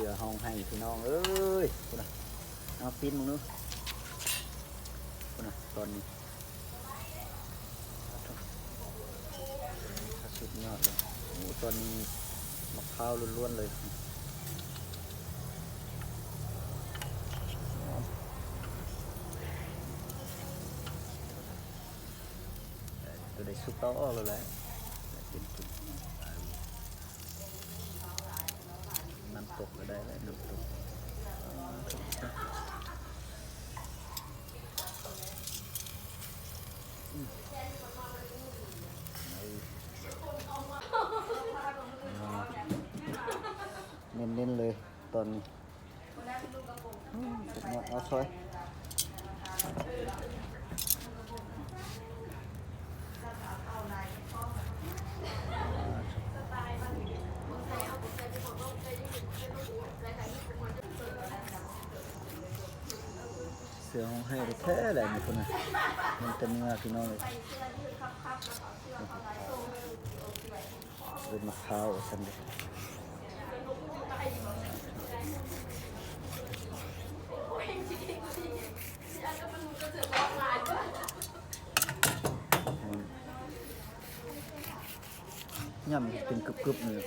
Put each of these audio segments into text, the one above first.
สือห้องให้พี่น้องเอ้ยคุณน่ะเอาปิ้นมึงนู้คุณน่ะตอนนี้สุดยอดเลยโอ้ตอนนี้มะพร้าวล้วนๆเลยตัวได้ซุปเต้าอ้อเลยแหละน้ำตกก็ได้แล้วน้ำตกเน้นๆเลยตอนนี้เอาซอยเสือห้องให้แท้แหละนี่คนน่ะมันเต็มเนื้อพี่น้องเลยเป็นมะพร้าวสันเด็ย่ำเป็นกรึบๆเลย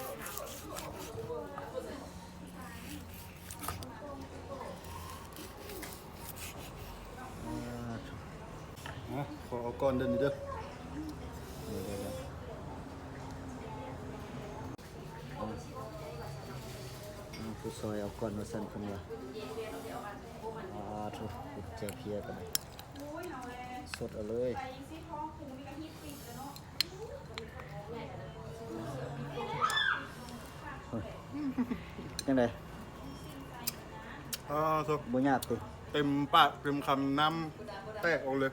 ขอเอาก้อนเดินนิดเดียวผู้ซอยเอาก่อนมาสั่นคนว่าทุกเจียวเพียกันเลยสดเอาเลยยังไงบุญญาติเต็มปากเต็มคำน้ำแตกออกเลย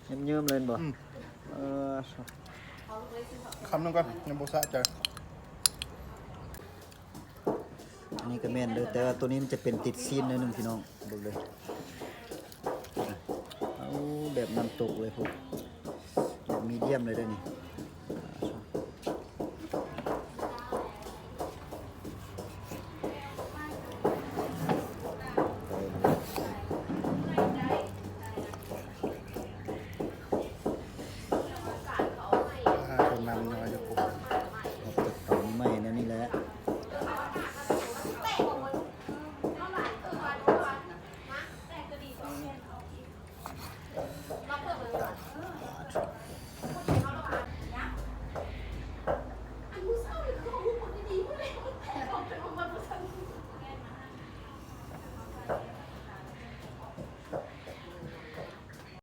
เยิ้มๆเลยบ่คำนึงก่อนยังโบสะใจอันนี้ก็แม่นเลยแต่ว่าตัวนี้มันจะเป็นติดซีนนิดนึงพี่น้องดูเลยเอาแบบน้ำตกเลยพวกแบบมีเดียมเลยด้วยนี่